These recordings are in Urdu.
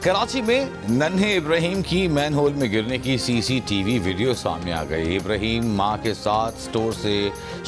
کراچی میں ننھے ابراہیم کی مین ہول میں گرنے کی سی سی ٹی وی ویڈیو سامنے آ گئی۔ ابراہیم ماں کے ساتھ سٹور سے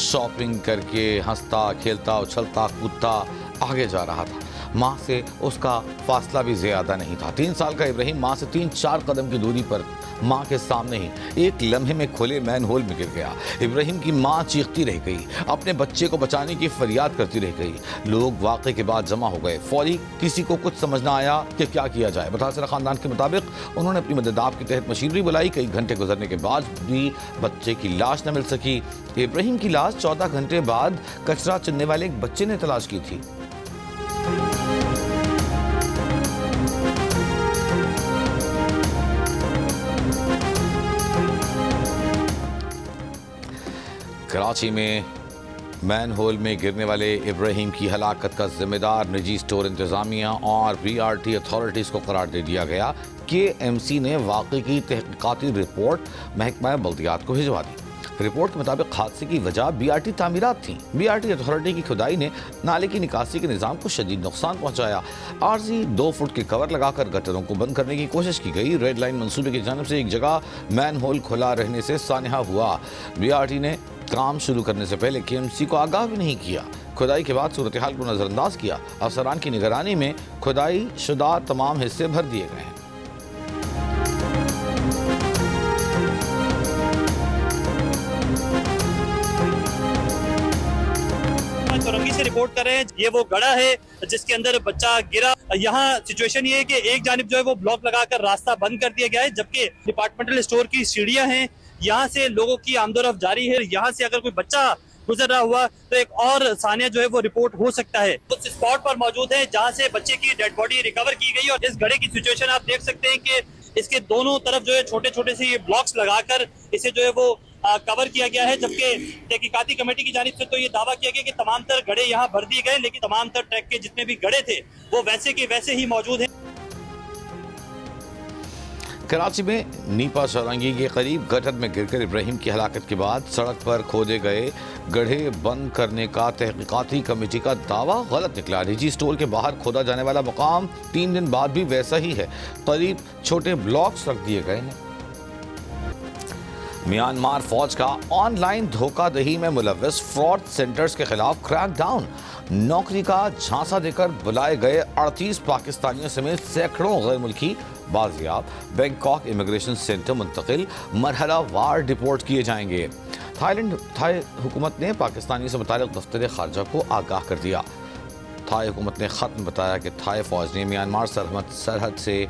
شاپنگ کر کے ہنستا کھیلتا اچھلتا کودتا آگے جا رہا تھا۔ ماں سے اس کا فاصلہ بھی زیادہ نہیں تھا۔ 3 سال کا ابراہیم ماں سے 3-4 قدم کی دوری پر ماں کے سامنے ہی ایک لمحے میں کھلے مین ہول میں گر گیا۔ ابراہیم کی ماں چیختی رہ گئی، اپنے بچے کو بچانے کی فریاد کرتی رہ گئی۔ لوگ واقعے کے بعد جمع ہو گئے۔ فوری کسی کو کچھ سمجھ نہ آیا کہ کیا کیا جائے۔ متاثرہ خاندان کے مطابق انہوں نے اپنی مددگار کے تحت مشینری بلائی۔ کئی گھنٹے گزرنے کے بعد بھی بچے کی لاش نہ مل سکی۔ ابراہیم کی لاش 14 گھنٹے بعد کچرا چننے والے ایک بچے نے تلاش کی تھی۔ کراچی میں مین ہول میں گرنے والے ابراہیم کی ہلاکت کا ذمہ دار نجی سٹور انتظامیہ اور بی آر ٹی اتھارٹیز کو قرار دے دیا گیا۔ کے ایم سی نے واقعے کی تحقیقاتی رپورٹ محکمہ بلدیات کو بھجوا دی۔ رپورٹ کے مطابق حادثے کی وجہ بی آر ٹی تعمیرات تھیں۔ بی آر ٹی اتھارٹی کی کھدائی نے نالے کی نکاسی کے نظام کو شدید نقصان پہنچایا۔ عارضی 2 فٹ کے کور لگا کر گٹروں کو بند کرنے کی کوشش کی گئی۔ ریڈ لائن منصوبے کی جانب سے ایک جگہ مین ہول کھلا رہنے سے سانحہ ہوا۔ بی آر ٹی نے کام شروع کرنے سے پہلے کے ایم سی کو آگاہ بھی نہیں کیا۔ کھدائی کے بعد صورتحال کو نظر انداز کیا۔ افسران کی نگرانی میں کھدائی شدہ تمام حصے بھر دیے گئے ہیں۔ چورنگی سے رپورٹ کر رہے ہیں، یہ وہ گڑھا ہے جس کے اندر بچہ گرا۔ یہاں سچویشن یہ ہے کہ ایک جانب جو ہے وہ بلاک لگا کر راستہ بند کر دیا گیا ہے، جبکہ ڈپارٹمنٹل اسٹور کی سیڑھیاں ہیں، یہاں سے لوگوں کی آمد و رفت جاری ہے۔ یہاں سے اگر کوئی بچہ گزر رہا ہوا تو ایک اور ثانیہ جو ہے وہ رپورٹ ہو سکتا ہے۔ اس اسپاٹ پر موجود ہیں جہاں سے بچے کی ڈیڈ باڈی ریکور کی گئی، اور اس گڑھے کی سچویشن آپ دیکھ سکتے ہیں کہ اس کے دونوں طرف جو ہے چھوٹے چھوٹے سے یہ بلاکس لگا کر اسے جو ہے وہ کور کیا گیا ہے، جبکہ تحقیقاتی کمیٹی کی جانب سے تو یہ دعویٰ کیا گیا کہ تمام تر گڑھے یہاں بھر دیے گئے، لیکن تمام تر ٹریک کے جتنے بھی گڑھے تھے وہ ویسے کے ویسے ہی موجود ہیں۔ کراچی میں نیپا چورنگی کے قریب گٹر میں گر کر ابراہیم کی ہلاکت کے بعد سڑک پر کھودے گئے گڑھے بند کرنے کا تحقیقاتی کمیٹی کا دعویٰ غلط نکلا۔ نجی سٹور کے باہر کھودا جانے والا مقام 3 دن بعد بھی ویسا ہی ہے۔ قریب چھوٹے بلاکس رکھ دیے گئے ہیں۔ میانمار فوج کا آن لائن دھوکہ دہی میں ملوث فراڈ سینٹرز کے خلاف کریک ڈاؤن۔ نوکری کا جھانسا دے کر بلائے گئے 38 پاکستانیوں سمیت سینکڑوں غیر ملکی بازیاب بینکاک امیگریشن سینٹر منتقل، مرحلہ وار ڈپورٹ کیے جائیں گے۔ تھائی حکومت نے پاکستانی سے متعلق دفتر خارجہ کو آگاہ کر دیا۔ تھائی حکومت نے خط میں بتایا کہ تھائی فوج نے میانمار سرحد سے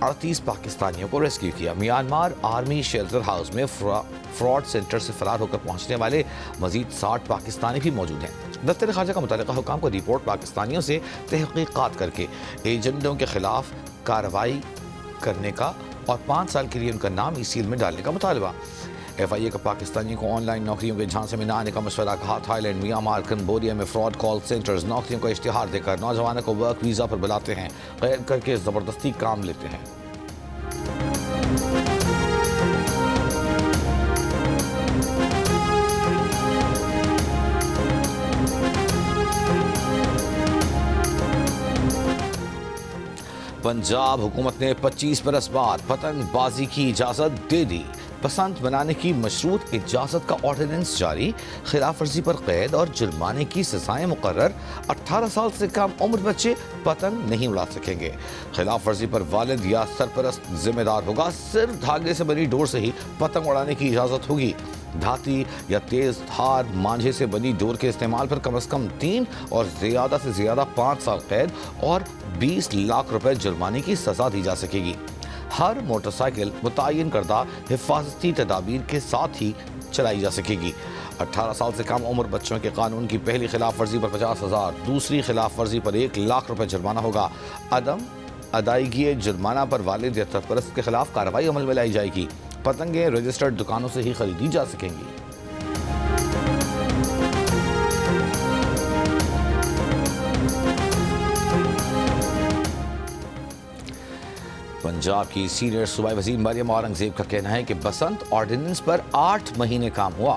38 پاکستانیوں کو ریسکیو کیا۔ میانمار آرمی شیلٹر ہاؤس میں فراڈ سینٹر سے فرار ہو کر پہنچنے والے مزید 60 پاکستانی بھی موجود ہیں۔ دفتر خارجہ کا متعلقہ حکام کو رپورٹ پاکستانیوں سے تحقیقات کر کے ایجنٹوں کے خلاف کارروائی کرنے کا اور 5 سال کے لیے ان کا نام ای سیل میں ڈالنے کا مطالبہ۔ ایف آئی اے کا پاکستانیوں کو آن لائن نوکریوں کے جھانسے میں نہ آنے کا مشورہ۔ کہا تھائی لینڈ، میانمار، کمبوڈیا میں فراڈ کال سینٹرز نوکریوں کا اشتہار دے کر نوجوانوں کو ورک ویزا پر بلاتے ہیں، قید کر کے زبردستی کام لیتے ہیں۔ پنجاب حکومت نے 25 برس بعد پتنگ بازی کی اجازت دے دی۔ بسنت منانے کی مشروط اجازت کا آرڈیننس جاری۔ خلاف ورزی پر قید اور جرمانے کی سزائیں مقرر۔ 18 سال سے کم عمر بچے پتنگ نہیں اڑا سکیں گے۔ خلاف ورزی پر والد یا سرپرست ذمہ دار ہوگا۔ صرف دھاگے سے بنی ڈور سے ہی پتنگ اڑانے کی اجازت ہوگی۔ دھاتی یا تیز دھار مانجھے سے بنی ڈور کے استعمال پر کم از کم 3 اور زیادہ سے زیادہ 5 سال قید اور 20 لاکھ روپے جرمانے کی سزا دی جا سکے گی۔ ہر موٹر سائیکل متعین کردہ حفاظتی تدابیر کے ساتھ ہی چلائی جا سکے گی۔ 18 سال سے کم عمر بچوں کے قانون کی پہلی خلاف ورزی پر 50,000، دوسری خلاف ورزی پر 1 لاکھ روپے جرمانہ ہوگا۔ عدم ادائیگی جرمانہ پر والد یا سرپرست کے خلاف کارروائی عمل میں لائی جائے گی۔ پتنگیں رجسٹرڈ دکانوں سے ہی خریدی جا سکیں گی۔ پنجاب کی سینئر صوبائی وزیر مریم اورنگزیب کا کہنا ہے کہ بسنت آرڈیننس پر 8 مہینے کام ہوا۔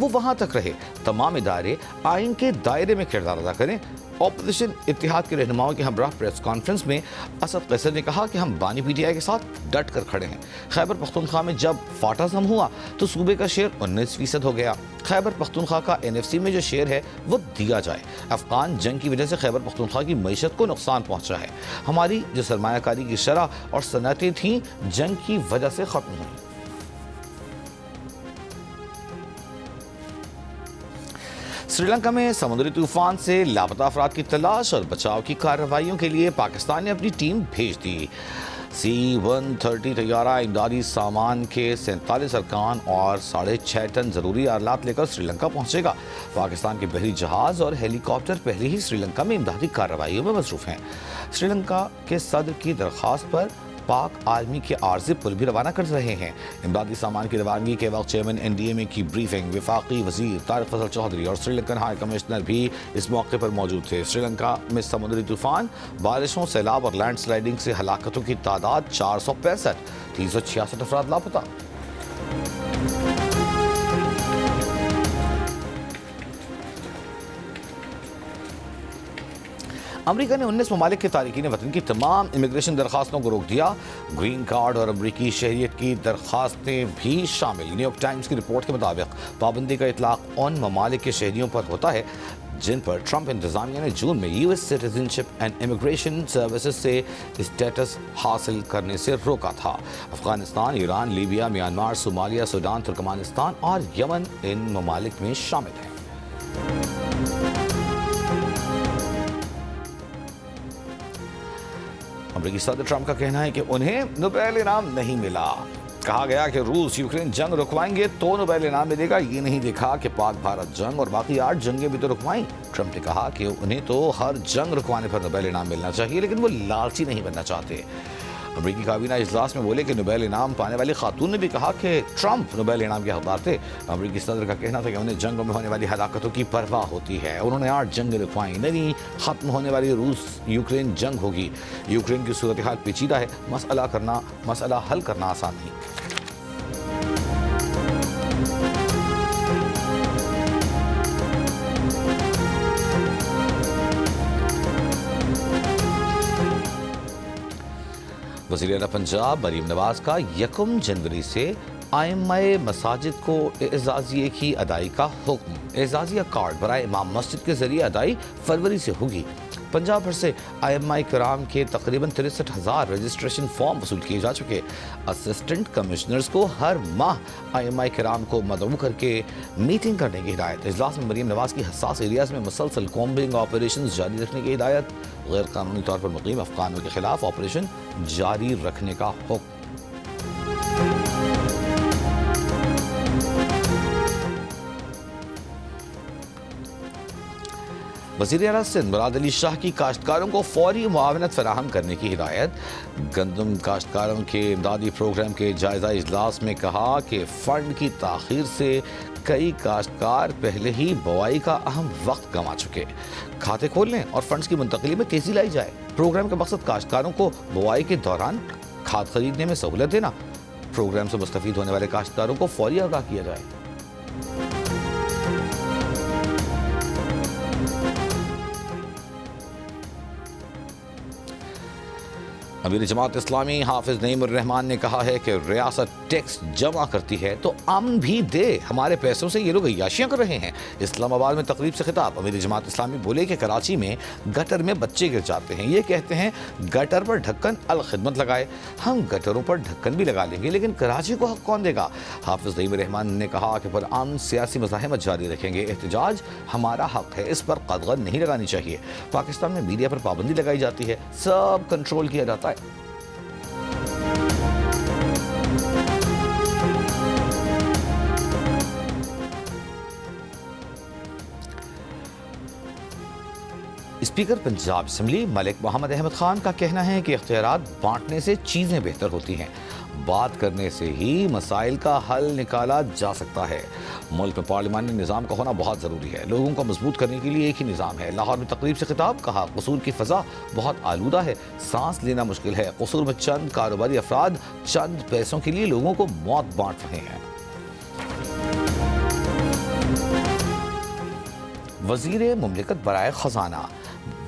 وہ وہاں تک رہے۔ تمام ادارے آئین کے دائرے میں کردار ادا کریں۔ اپوزیشن اتحاد کے رہنماؤں کے ہمراہ پریس کانفرنس میں اسد قیصر نے کہا کہ ہم بانی پی ٹی آئی کے ساتھ ڈٹ کر کھڑے ہیں۔ خیبر پختونخوا میں جب فاٹازم ہوا تو صوبے کا شیئر 19% ہو گیا۔ خیبر پختونخوا کا NFC میں جو شیئر ہے وہ دیا جائے۔ افغان جنگ کی وجہ سے خیبر پختونخوا کی معیشت کو نقصان پہنچا ہے۔ ہماری جو سرمایہ کاری کی شرح اور صنعتیں تھیں جنگ کی وجہ سے ختم ہوئیں۔ سری لنکا میں سمندری طوفان سے لاپتہ افراد کی تلاش اور بچاؤ کی کارروائیوں کے لیے پاکستان نے اپنی ٹیم بھیج دی۔ C-130 طیارہ امدادی سامان کے 47 ارکان اور 6.5 ٹن ضروری آلات لے کر سری لنکا پہنچے گا۔ پاکستان کے بحری جہاز اور ہیلی کاپٹر پہلے ہی سری لنکا میں امدادی کارروائیوں میں مصروف ہیں۔ سری لنکا کے صدر کی درخواست پر پاک آرمی کے عارضی پل بھی روانہ کر رہے ہیں۔ امدادی سامان کی روانگی کے وقت چیئرمین NDMA کی بریفنگ، وفاقی وزیر طارق فضل چودھری اور سری لنکن ہائی کمشنر بھی اس موقع پر موجود تھے۔ سری لنکا میں سمندری طوفان، بارشوں، سیلاب اور لینڈ سلائیڈنگ سے ہلاکتوں کی تعداد 465، 366 افراد لاپتہ۔ امریکہ نے 19 ممالک کے تارکین وطن کی تمام امیگریشن درخواستوں کو روک دیا۔ گرین کارڈ اور امریکی شہریت کی درخواستیں بھی شامل۔ نیو یارک ٹائمز کی رپورٹ کے مطابق پابندی کا اطلاق ان ممالک کے شہریوں پر ہوتا ہے جن پر ٹرمپ انتظامیہ نے جون میں US citizenship and immigration services سے اسٹیٹس حاصل کرنے سے روکا تھا۔ Afghanistan, Iran, Libya, Myanmar, Somalia, Sudan, Turkmenistan اور یمن ان ممالک میں شامل ہیں۔ امریکی صدر ٹرمپ کا کہنا ہے کہ انہیں نوبیل انعام نہیں ملا۔ کہا گیا کہ روس یوکرین جنگ رکوائیں گے تو نوبیل انعام ملے گا، یہ نہیں دیکھا کہ پاک بھارت جنگ اور باقی 8 جنگیں بھی تو رکوائیں۔ ٹرمپ نے کہا کہ انہیں تو ہر جنگ رکوانے پر نوبیل انعام ملنا چاہیے، لیکن وہ لالچی نہیں بننا چاہتے۔ امریکی کابینہ اجلاس میں بولے کہ نوبیل انعام پانے والی خاتون نے بھی کہا کہ ٹرمپ نوبیل انعام کے حقدار تھے۔ امریکی صدر کا کہنا تھا کہ انہیں جنگوں میں ہونے والی ہلاکتوں کی پرواہ ہوتی ہے۔ انہوں نے 8 جنگیں رکوائیں، نہیں ختم ہونے والی روس یوکرین جنگ ہوگی۔ یوکرین کی صورتحال پیچیدہ ہے، مسئلہ حل کرنا آسان نہیں۔ وزیر اعلیٰ پنجاب مریم نواز کا 1 جنوری سے ائمہ مساجد کو اعزازیے کی ادائی کا حکم۔ اعزازیہ کارڈ برائے امام مسجد کے ذریعے ادائی فروری سے ہوگی۔ پنجاب بھر سے ائمہ کرام کے تقریباً 63,000 رجسٹریشن فارم وصول کیے جا چکے۔ اسسٹنٹ کمشنرز کو ہر ماہ ائمہ کرام کو مدعو کر کے میٹنگ کرنے کی ہدایت۔ اجلاس میں مریم نواز کی حساس ایریاز میں مسلسل کومبنگ آپریشنز جاری رکھنے کی ہدایت۔ غیر قانونی طور پر مقیم افغانوں کے خلاف آپریشن جاری رکھنے کا حکم۔ وزیر اعلیٰ سندھ مراد علی شاہ کی کاشتکاروں کو فوری معاونت فراہم کرنے کی ہدایت۔ گندم کاشتکاروں کے امدادی پروگرام کے جائزہ اجلاس میں کہا کہ فنڈ کی تاخیر سے کئی کاشتکار پہلے ہی بوائی کا اہم وقت گنوا چکے۔ کھاتے کھولنے اور فنڈز کی منتقلی میں تیزی لائی جائے۔ پروگرام کا مقصد کاشتکاروں کو بوائی کے دوران کھاد خریدنے میں سہولت دینا۔ پروگرام سے مستفید ہونے والے کاشتکاروں کو فوری آگاہ کیا جائے۔ امیر جماعت اسلامی حافظ نعیم الرحمان نے کہا ہے کہ ریاست ٹیکس جمع کرتی ہے تو امن بھی دے، ہمارے پیسوں سے یہ لوگ عیاشیاں کر رہے ہیں۔ اسلام آباد میں تقریب سے خطاب امیر جماعت اسلامی بولے کہ کراچی میں گٹر میں بچے گر جاتے ہیں، یہ کہتے ہیں گٹر پر ڈھکن الخدمت لگائے۔ ہم گٹروں پر ڈھکن بھی لگا لیں گے لیکن کراچی کو حق کون دے گا؟ حافظ نعیم الرحمان نے کہا کہ پرامن سیاسی مزاحمت جاری رکھیں گے، احتجاج ہمارا حق ہے، اس پر قدغن نہیں لگانی چاہیے۔ پاکستان میں میڈیا پر پابندی لگائی جاتی ہے، سب کنٹرول کیا جاتا ہے۔ اسپیکر پنجاب اسمبلی ملک محمد احمد خان کا کہنا ہے کہ اختیارات بانٹنے سے چیزیں بہتر ہوتی ہیں، بات کرنے سے ہی مسائل کا حل نکالا جا سکتا ہے۔ ملک میں پارلیمانی نظام کا ہونا بہت ضروری ہے، لوگوں کو مضبوط کرنے کے لیے ایک ہی نظام ہے۔ لاہور میں تقریب سے خطاب، کہا قصور کی فضا بہت آلودہ ہے، سانس لینا مشکل ہے۔ قصور میں چند کاروباری افراد چند پیسوں کے لیے لوگوں کو موت بانٹ رہے ہیں۔ وزیر مملکت برائے خزانہ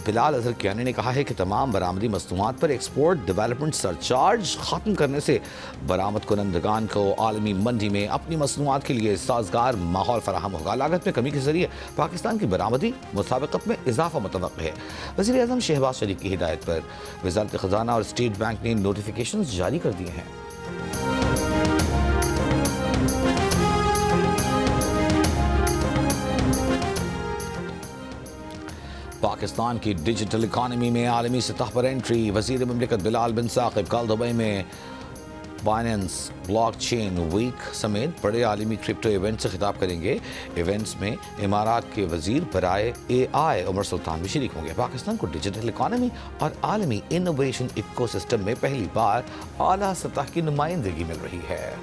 بلال اظہر کیانی نے کہا ہے کہ تمام برآمدی مصنوعات پر ایکسپورٹ ڈیولپمنٹ سرچارج ختم کرنے سے برآمد کنندگان کو عالمی منڈی میں اپنی مصنوعات کے لیے سازگار ماحول فراہم ہوگا۔ لاگت میں کمی کے ذریعے پاکستان کی برآمدی مسابقت میں اضافہ متوقع ہے۔ وزیر اعظم شہباز شریف کی ہدایت پر وزارت خزانہ اور اسٹیٹ بینک نے نوٹیفیکیشنز جاری کر دیے ہیں۔ پاکستان کی ڈیجیٹل اکانومی میں عالمی سطح پر انٹری، وزیر مملکت بلال بن ثاقب کل دبئی میں بائننس بلاک چین ویک سمیت بڑے عالمی کرپٹو ایونٹ سے خطاب کریں گے۔ ایونٹس میں امارات کے وزیر برائے AI عمر سلطان بھی شریک ہوں گے۔ پاکستان کو ڈیجیٹل اکانومی اور عالمی انوویشن ایکو سسٹم میں پہلی بار اعلیٰ سطح کی نمائندگی مل رہی ہے۔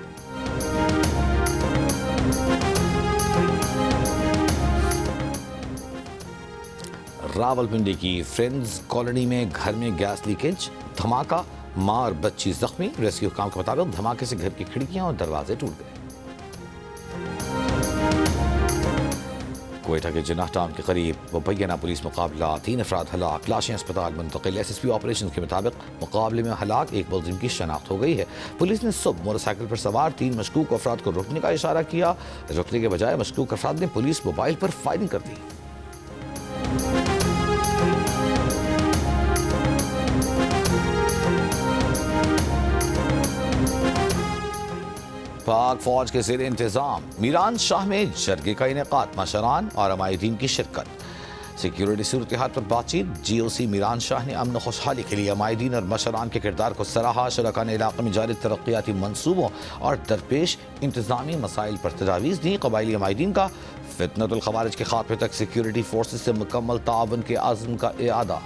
راولپنڈی کی فرینڈز کالونی میں گھر میں گیس لیکیج، دھماکہ، ماں اور بچی زخمی۔ ریسکیو حکام کے مطابق دھماکے سے گھر کی کھڑکیاں اور دروازے ٹوٹ گئے۔ کوئٹہ کے جناح ٹاؤن کے قریب مبینہ پولیس مقابلہ، 3 افراد ہلاک، لاشیں اسپتال منتقل۔ SSP آپریشن کے مطابق مقابلے میں ہلاک ایک ملزم کی شناخت ہو گئی ہے۔ پولیس نے صبح موٹر سائیکل پر سوار 3 مشکوک افراد کو روکنے کا اشارہ کیا، روکنے کے بجائے مشکوک افراد نے پولیس موبائل پر فائرنگ کر دی۔ پاک فوج کے زیر انتظام میران شاہ میں جرگے کا انعقاد، مشران اور عمائدین کی شرکت۔ سیکیورٹی صورتحال پر بات چیت، GOC میران شاہ نے امن و خوشحالی کے لیے عمائدین اور مشران کے کردار کو سراہا۔ شرکاء نے علاقے میں جاری ترقیاتی منصوبوں اور درپیش انتظامی مسائل پر تجاویز دی۔ قبائلی عمائدین کا فتنۃ الخوارج کے خاتمے تک سیکیورٹی فورسز سے مکمل تعاون کے عزم کا اعادہ۔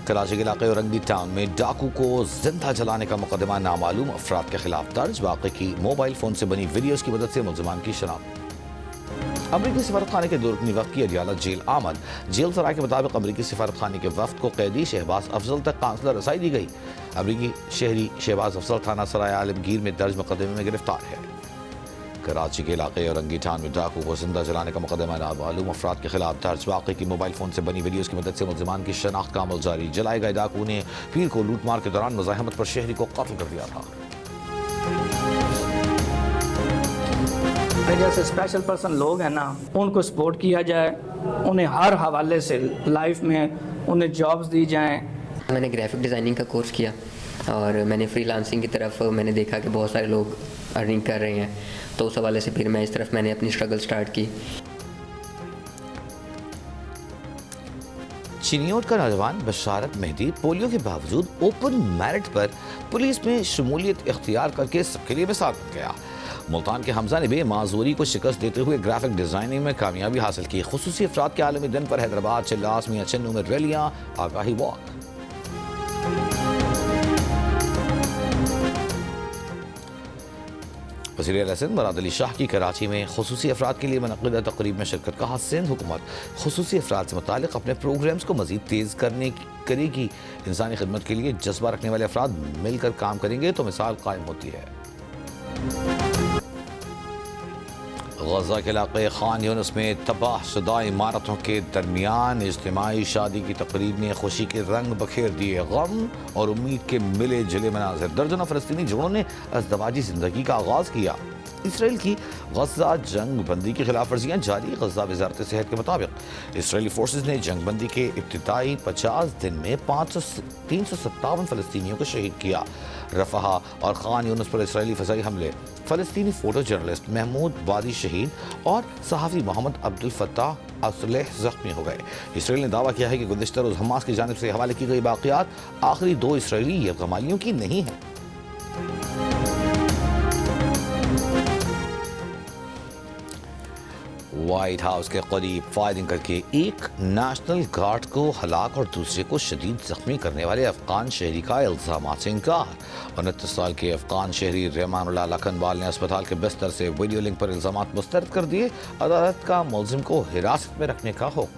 کراچی کے علاقے اورنگی ٹاؤن میں ڈاکو کو زندہ جلانے کا مقدمہ نامعلوم افراد کے خلاف درج، واقعے کی موبائل فون سے بنی ویڈیوز کی مدد سے ملزمان کی شناخت۔ امریکی سفارت خانے کے 2 رکنی وفد کی اڈیالہ جیل آمد۔ جیل سرائے کے مطابق امریکی سفارت خانے کے وفد کو قیدی شہباز افضل تک قاصدہ رسائی دی گئی۔ امریکی شہری شہباز افضل تھانہ سرائے عالمگیر میں درج مقدمے میں گرفتار ہے۔ کراچی کے علاقے اورنگی ٹاؤن میں ڈاکو کو زندہ جلانے کا مقدمہ نامعلوم افراد کے خلاف درج، واقعے کی موبائل فون سے بنی ویڈیوز کی مدد سے ملزمان کی شناخت کا عمل جاری۔ جلائے گئے ڈاکو نے پیر کو لوٹ مار کے دوران مزاحمت پر شہری کو قتل کر دیا تھا۔ جیسے اسپیشل پرسن لوگ ہیں نا، ان کو سپورٹ کیا جائے، انہیں ہر حوالے سے لائف میں انہیں جابز دی جائیں۔ میں نے گرافک ڈیزائننگ کا کورس کیا اور میں نے فری لانسنگ کی طرف میں نے دیکھا کہ بہت سارے لوگ ارننگ کر رہے ہیں، تو اس حوالے سے پھر میں اس طرف میں نے اپنی اسٹرگل سٹارٹ کی۔ چینیوٹ کا نوجوان بشارت مہدی پولیو کے باوجود اوپن میرٹ پر پولیس میں شمولیت اختیار کر کے سب کے لیے مثال بن گیا۔ ملتان کے حمزہ نے بے معذوری کو شکست دیتے ہوئے گرافک ڈیزائننگ میں کامیابی حاصل کی۔ خصوصی افراد کے عالمی دن پر حیدرآباد، چلاس، میاں چنو میں ریلیاں، آگاہی واک۔ وزیر اعلیٰ سندھ مراد علی شاہ کی کراچی میں خصوصی افراد کے لیے منعقدہ تقریب میں شرکت کا۔ سندھ حکومت خصوصی افراد سے متعلق اپنے پروگرامز کو مزید تیز کرے گی۔ انسانی خدمت کے لیے جذبہ رکھنے والے افراد مل کر کام کریں گے تو مثال قائم ہوتی ہے۔ غزہ کے علاقے خان یونس میں تباہ شدہ عمارتوں کے درمیان اجتماعی شادی کی تقریب نے خوشی کے رنگ بکھیر دیے۔ غم اور امید کے ملے جلے مناظر، درجنوں فلسطینی جوڑوں نے ازدواجی زندگی کا آغاز کیا۔ اسرائیل کی غزہ جنگ بندی کی خلاف ورزیاں جاری۔ غزہ وزارت صحت کے مطابق اسرائیلی فورسز نے جنگ بندی کے ابتدائی 50 دن میں 357 فلسطینیوں کو شہید کیا۔ رفح اور خان یونس پر اسرائیلی فضائی حملے، فلسطینی فوٹو جرنلسٹ محمود وادی شہید اور صحافی محمد عبد الفتاح اصلح زخمی ہو گئے۔ اسرائیل نے دعویٰ کیا ہے کہ گزشتہ روز حماس کی جانب سے حوالے کی گئی باقیات آخری 2 اسرائیلی یرغمالیوں کی نہیں ہیں۔ وائٹ ہاؤس کے قریب فائرنگ کر کے ایک نیشنل گارڈ کو ہلاک اور دوسرے کو شدید زخمی کرنے والے افغان شہری کا الزامات سے انکار۔ 29 سال کے افغان شہری رحمان اللہ لکھنوال نے اسپتال کے بستر سے ویڈیو لنک پر الزامات مسترد کر دیے۔ عدالت کا ملزم کو حراست میں رکھنے کا حکم۔